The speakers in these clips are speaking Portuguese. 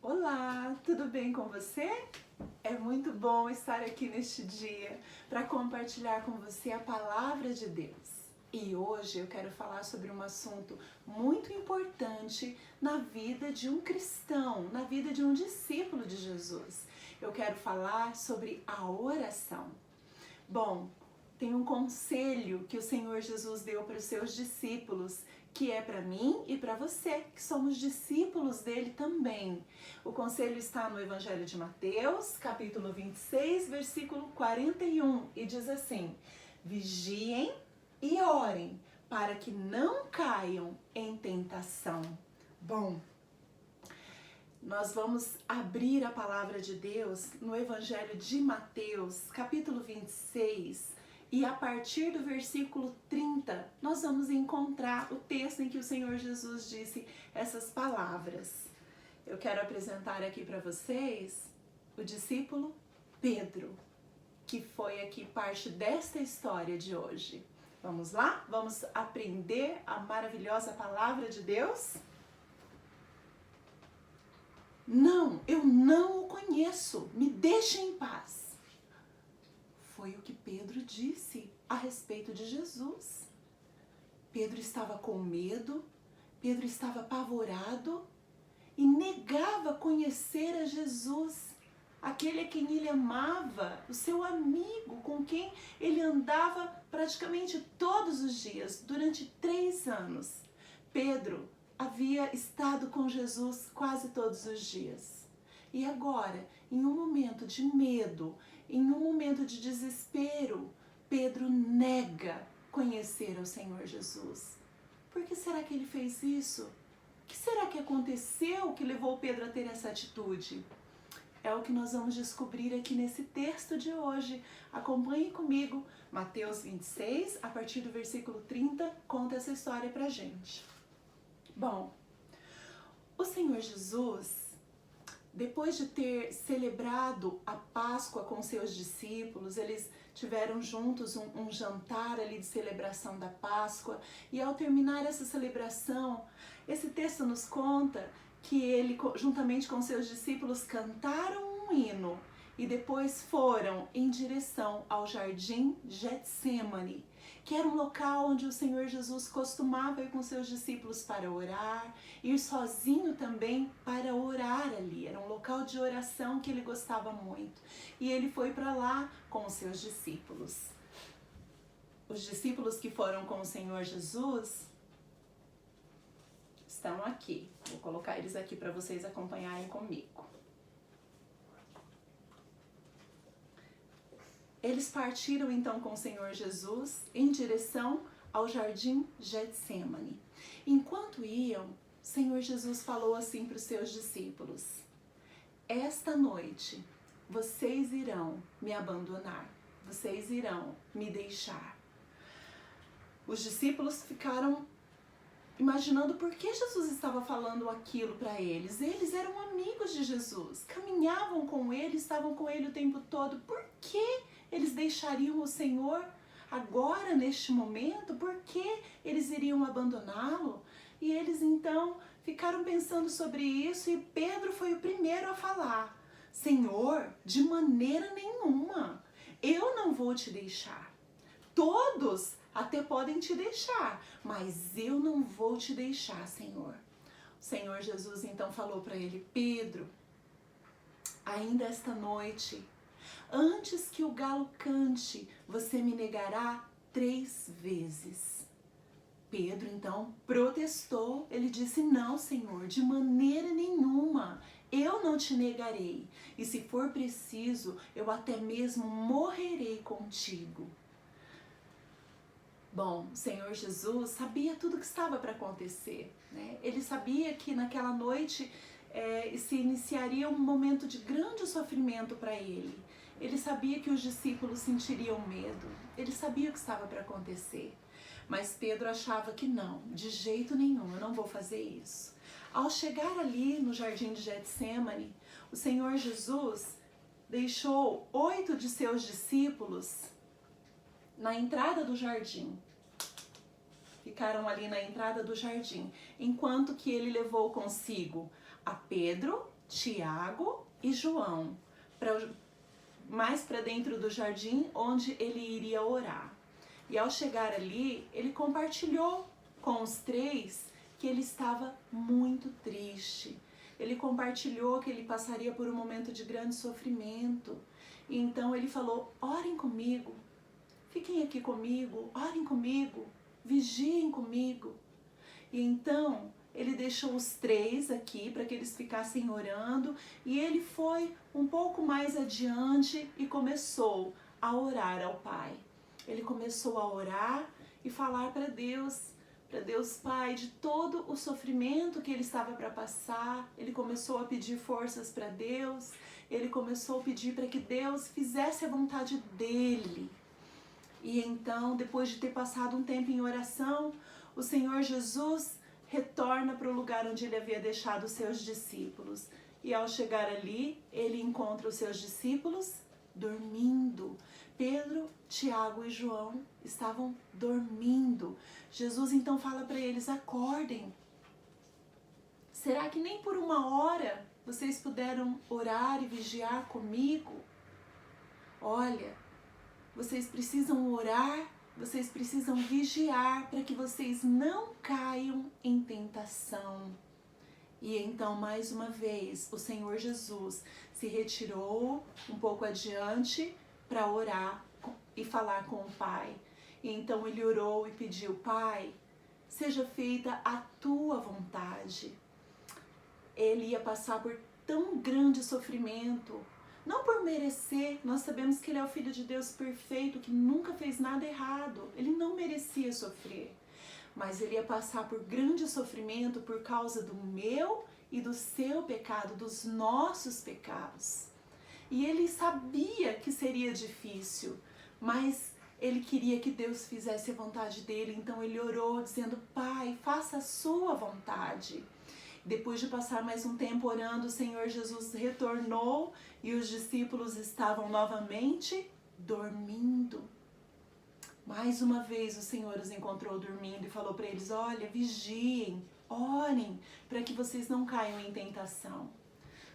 Olá, tudo bem com você? É muito bom estar aqui neste dia para compartilhar com você a palavra de Deus. E hoje eu quero falar sobre um assunto muito importante na vida de um cristão, na vida de um discípulo de Jesus. Eu quero falar sobre a oração. Bom, tem um conselho que o Senhor Jesus deu para os seus discípulos, que é para mim e para você, que somos discípulos dele também. O conselho está no Evangelho de Mateus, capítulo 26, versículo 41, e diz assim: vigiem e orem, para que não caiam em tentação. Bom, nós vamos abrir a palavra de Deus no Evangelho de Mateus, capítulo 26, e a partir do versículo 30, nós vamos encontrar o texto em que o Senhor Jesus disse essas palavras. Eu quero apresentar aqui para vocês o discípulo Pedro, que foi aqui parte desta história de hoje. Vamos lá? Vamos aprender a maravilhosa palavra de Deus? Não, eu não o conheço, me deixe em paz. Foi o que Pedro disse a respeito de Jesus. Pedro estava com medo, Pedro estava apavorado e negava conhecer a Jesus, aquele a quem ele amava, o seu amigo, com quem ele andava praticamente todos os dias, durante 3 anos. Pedro havia estado com Jesus quase todos os dias. E agora, em um momento de medo, em um momento de desespero, Pedro nega conhecer o Senhor Jesus. Por que será que ele fez isso? O que será que aconteceu que levou Pedro a ter essa atitude? É o que nós vamos descobrir aqui nesse texto de hoje. Acompanhe comigo, Mateus 26, a partir do versículo 30, conta essa história pra gente. Bom, o Senhor Jesus, depois de ter celebrado a Páscoa com seus discípulos, eles tiveram juntos um jantar ali de celebração da Páscoa, e ao terminar essa celebração, esse texto nos conta que ele, juntamente com seus discípulos, cantaram um hino e depois foram em direção ao jardim Getsêmani, que era um local onde o Senhor Jesus costumava ir com seus discípulos para orar, ir sozinho também para orar ali. Era um local de oração que ele gostava muito. E ele foi para lá com os seus discípulos. Os discípulos que foram com o Senhor Jesus estão aqui. Vou colocar eles aqui para vocês acompanharem comigo. Eles partiram então com o Senhor Jesus em direção ao jardim Getsêmani. Enquanto iam, o Senhor Jesus falou assim para os seus discípulos: esta noite vocês irão me abandonar, vocês irão me deixar. Os discípulos ficaram imaginando por que Jesus estava falando aquilo para eles. Eles eram amigos de Jesus, caminhavam com ele, estavam com ele o tempo todo. Por que eles deixariam o Senhor agora, neste momento? Por que eles iriam abandoná-lo? E eles então ficaram pensando sobre isso, e Pedro foi o primeiro a falar: Senhor, de maneira nenhuma, eu não vou te deixar. Todos até podem te deixar, mas eu não vou te deixar, Senhor. O Senhor Jesus então falou para ele: Pedro, ainda esta noite, antes que o galo cante, você me negará 3 vezes. Pedro então protestou, ele disse: não, Senhor, de maneira nenhuma, eu não te negarei, e se for preciso, eu até mesmo morrerei contigo. Bom, o Senhor Jesus sabia tudo o que estava para acontecer, né? Ele sabia que naquela noite se iniciaria um momento de grande sofrimento para ele. Ele sabia que os discípulos sentiriam medo, ele sabia o que estava para acontecer. Mas Pedro achava que não, de jeito nenhum, eu não vou fazer isso. Ao chegar ali no jardim de Getsêmani, o Senhor Jesus deixou 8 de seus discípulos na entrada do jardim. Ficaram ali na entrada do jardim, enquanto que ele levou consigo a Pedro, Tiago e João, mais para dentro do jardim onde ele iria orar. E ao chegar ali, ele compartilhou com os três que ele estava muito triste. Ele compartilhou que ele passaria por um momento de grande sofrimento. E então ele falou: orem comigo, fiquem aqui comigo, orem comigo, vigiem comigo. E então ele deixou os três aqui para que eles ficassem orando, e ele foi um pouco mais adiante e começou a orar ao Pai. Ele começou a orar e falar para Deus Pai, de todo o sofrimento que ele estava para passar. Ele começou a pedir forças para Deus, ele começou a pedir para que Deus fizesse a vontade dele. E então, depois de ter passado um tempo em oração, o Senhor Jesus retorna para o lugar onde ele havia deixado os seus discípulos. E ao chegar ali, ele encontra os seus discípulos dormindo. Pedro, Tiago e João estavam dormindo. Jesus então fala para eles: acordem. Será que nem por uma hora vocês puderam orar e vigiar comigo? Olha, vocês precisam orar, vocês precisam vigiar para que vocês não caiam em tentação. E então, mais uma vez, o Senhor Jesus se retirou um pouco adiante para orar e falar com o Pai. E então ele orou e pediu: Pai, seja feita a tua vontade. Ele ia passar por tão grande sofrimento, não por merecer. Nós sabemos que ele é o Filho de Deus perfeito, que nunca fez nada errado. Ele não merecia sofrer. Mas ele ia passar por grande sofrimento por causa do meu e do seu pecado, dos nossos pecados. E ele sabia que seria difícil, mas ele queria que Deus fizesse a vontade dele. Então ele orou dizendo: Pai, faça a sua vontade. Depois de passar mais um tempo orando, o Senhor Jesus retornou e os discípulos estavam novamente dormindo. Mais uma vez o Senhor os encontrou dormindo e falou para eles: olha, vigiem, orem, para que vocês não caiam em tentação.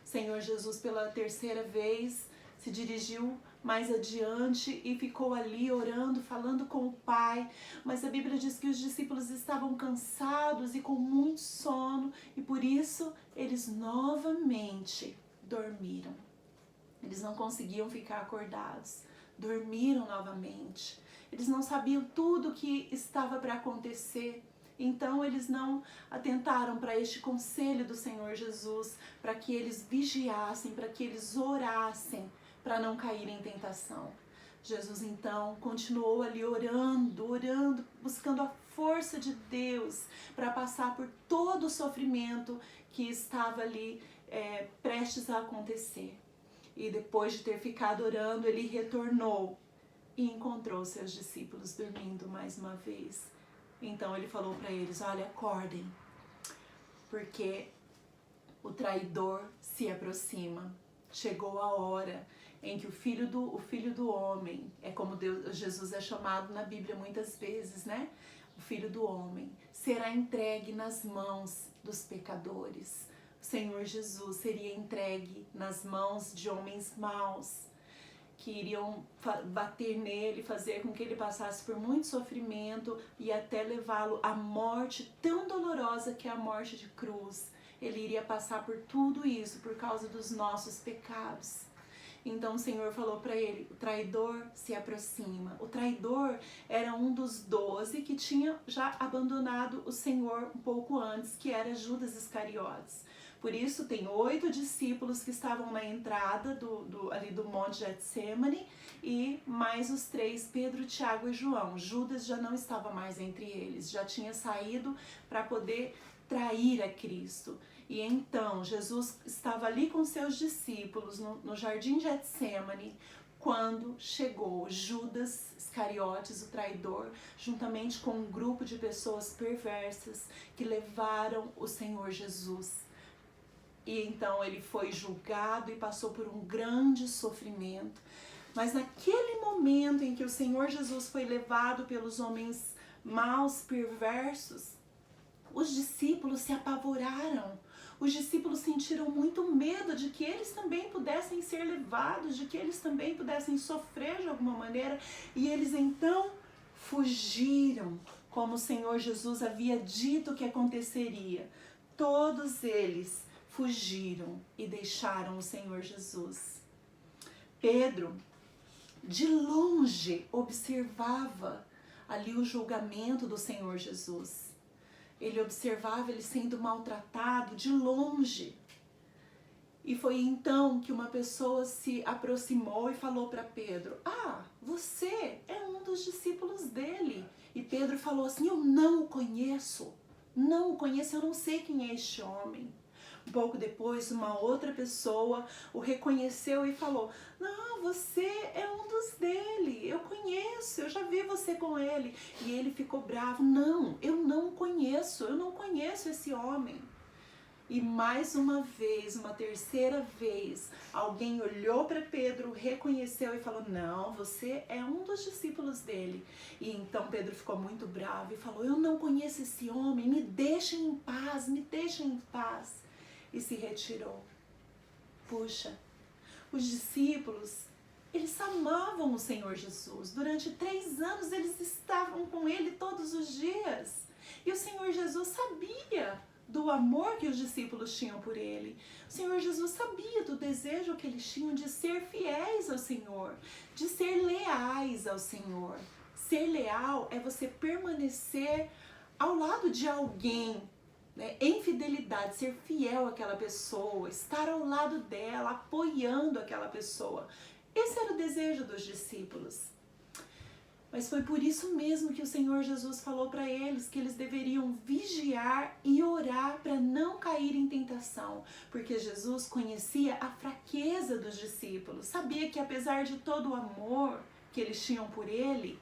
O Senhor Jesus, pela terceira vez, se dirigiu mais adiante e ficou ali orando, falando com o Pai. Mas a Bíblia diz que os discípulos estavam cansados e com muito sono, e por isso eles novamente dormiram. Eles não conseguiam ficar acordados, dormiram novamente. Eles não sabiam tudo o que estava para acontecer. Então eles não atentaram para este conselho do Senhor Jesus, para que eles vigiassem, para que eles orassem, para não cair em tentação. Jesus então continuou ali orando, buscando a força de Deus para passar por todo o sofrimento que estava ali prestes a acontecer. E depois de ter ficado orando, ele retornou e encontrou seus discípulos dormindo mais uma vez. Então ele falou para eles: olha, acordem, porque o traidor se aproxima. Chegou a hora em que o filho do homem, é como Jesus é chamado na Bíblia muitas vezes, né? O filho do homem será entregue nas mãos dos pecadores. O Senhor Jesus seria entregue nas mãos de homens maus, que iriam bater nele, fazer com que ele passasse por muito sofrimento e até levá-lo à morte tão dolorosa que é a morte de cruz. Ele iria passar por tudo isso por causa dos nossos pecados. Então o Senhor falou para ele: o traidor se aproxima. O traidor era um dos 12 que tinha já abandonado o Senhor um pouco antes, que era Judas Iscariotes. Por isso tem 8 discípulos que estavam na entrada ali do Monte Getsemane, e mais os 3, Pedro, Tiago e João. Judas já não estava mais entre eles, já tinha saído para poder trair a Cristo. E então Jesus estava ali com seus discípulos no jardim Getsemane, quando chegou Judas Iscariotes, o traidor, juntamente com um grupo de pessoas perversas que levaram o Senhor Jesus. E então ele foi julgado e passou por um grande sofrimento. Mas naquele momento em que o Senhor Jesus foi levado pelos homens maus, perversos, os discípulos se apavoraram. Os discípulos sentiram muito medo de que eles também pudessem ser levados, de que eles também pudessem sofrer de alguma maneira, e eles então fugiram, como o Senhor Jesus havia dito que aconteceria. Todos eles fugiram e deixaram o Senhor Jesus. Pedro, de longe, observava ali o julgamento do Senhor Jesus. Ele observava ele sendo maltratado de longe. E foi então que uma pessoa se aproximou e falou para Pedro: "Ah, você é um dos discípulos dele." E Pedro falou assim: "Eu não o conheço. Não o conheço, eu não sei quem é este homem." Um pouco depois, uma outra pessoa o reconheceu e falou: "Não, você é um dos dele, eu conheço, eu já vi você com ele." E ele ficou bravo: "Não, eu não o conheço, eu não conheço esse homem." E mais uma vez, uma terceira vez, alguém olhou para Pedro, reconheceu e falou: "Não, você é um dos discípulos dele." E então Pedro ficou muito bravo e falou: "Eu não conheço esse homem, me deixem em paz, me deixem em paz." E se retirou. Puxa, os discípulos, eles amavam o Senhor Jesus. Durante 3 anos eles estavam com ele todos os dias. E o Senhor Jesus sabia do amor que os discípulos tinham por ele. O Senhor Jesus sabia do desejo que eles tinham de ser fiéis ao Senhor, de ser leais ao Senhor. Ser leal é você permanecer ao lado de alguém, né, em fidelidade, ser fiel àquela pessoa, estar ao lado dela, apoiando aquela pessoa. Esse era o desejo dos discípulos. Mas foi por isso mesmo que o Senhor Jesus falou para eles que eles deveriam vigiar e orar para não cair em tentação, porque Jesus conhecia a fraqueza dos discípulos, sabia que apesar de todo o amor que eles tinham por ele,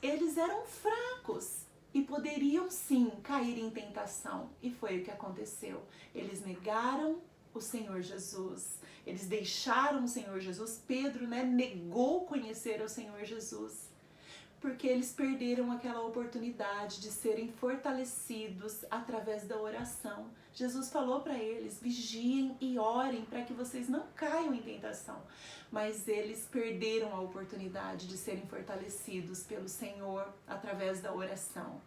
eles eram fracos e poderiam sim cair em tentação. E foi o que aconteceu. Eles negaram o Senhor Jesus, eles deixaram o Senhor Jesus. Pedro, negou conhecer o Senhor Jesus, porque eles perderam aquela oportunidade de serem fortalecidos através da oração. Jesus falou para eles: vigiem e orem para que vocês não caiam em tentação. Mas eles perderam a oportunidade de serem fortalecidos pelo Senhor através da oração.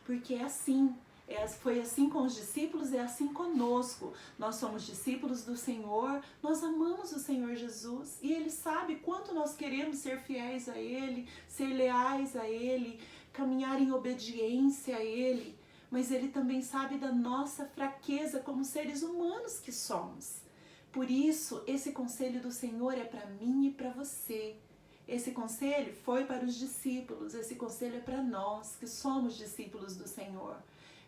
Porque é assim. Foi assim com os discípulos, é assim conosco. Nós somos discípulos do Senhor, nós amamos o Senhor Jesus e Ele sabe quanto nós queremos ser fiéis a Ele, ser leais a Ele, caminhar em obediência a Ele, mas Ele também sabe da nossa fraqueza como seres humanos que somos. Por isso, esse conselho do Senhor é para mim e para você. Esse conselho foi para os discípulos, esse conselho é para nós que somos discípulos do Senhor.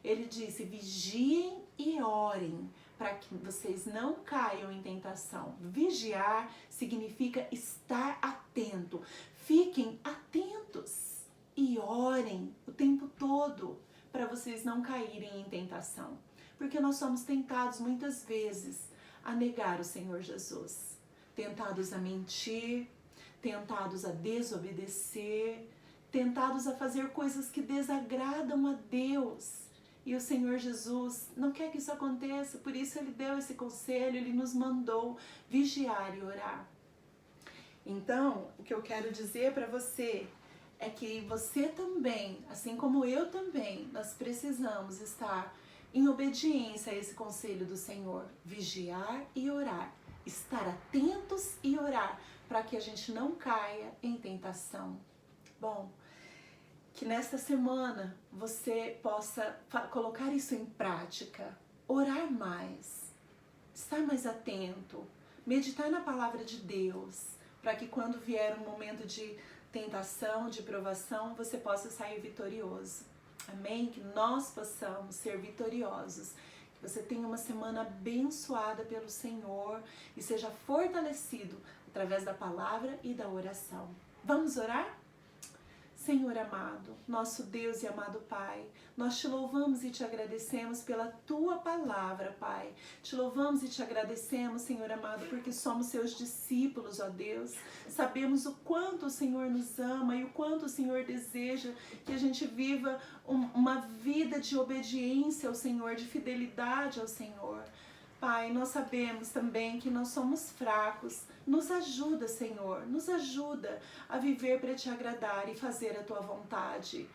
Ele disse: vigiem e orem para que vocês não caiam em tentação. Vigiar significa estar atento. Fiquem atentos e orem o tempo todo para vocês não caírem em tentação. Porque nós somos tentados muitas vezes a negar o Senhor Jesus. Tentados a mentir, tentados a desobedecer, tentados a fazer coisas que desagradam a Deus. E o Senhor Jesus não quer que isso aconteça, por isso Ele deu esse conselho, Ele nos mandou vigiar e orar. Então, o que eu quero dizer para você é que você também, assim como eu também, nós precisamos estar em obediência a esse conselho do Senhor, vigiar e orar, estar atentos e orar, para que a gente não caia em tentação. Bom, que nesta semana você possa colocar isso em prática, orar mais, estar mais atento, meditar na palavra de Deus, para que quando vier um momento de tentação, de provação, você possa sair vitorioso. Amém? Que nós possamos ser vitoriosos. Que você tenha uma semana abençoada pelo Senhor e seja fortalecido através da palavra e da oração. Vamos orar? Senhor amado, nosso Deus e amado Pai, nós te louvamos e te agradecemos pela Tua palavra, Pai. Te louvamos e te agradecemos, Senhor amado, porque somos Seus discípulos, ó Deus. Sabemos o quanto o Senhor nos ama e o quanto o Senhor deseja que a gente viva uma vida de obediência ao Senhor, de fidelidade ao Senhor. Pai, nós sabemos também que nós somos fracos. Nos ajuda, Senhor, nos ajuda a viver para te agradar e fazer a tua vontade.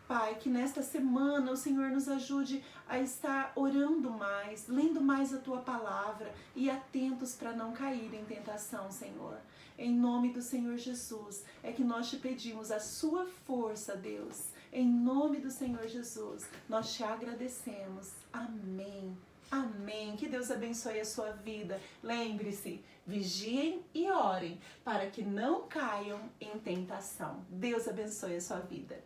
Pai, que nesta semana o Senhor nos ajude a estar orando mais, lendo mais a Tua palavra e atentos para não cair em tentação, Senhor. Em nome do Senhor Jesus, é que nós te pedimos a Sua força, Deus. Em nome do Senhor Jesus, nós te agradecemos. Amém. Amém. Que Deus abençoe a sua vida. Lembre-se, vigiem e orem para que não caiam em tentação. Deus abençoe a sua vida.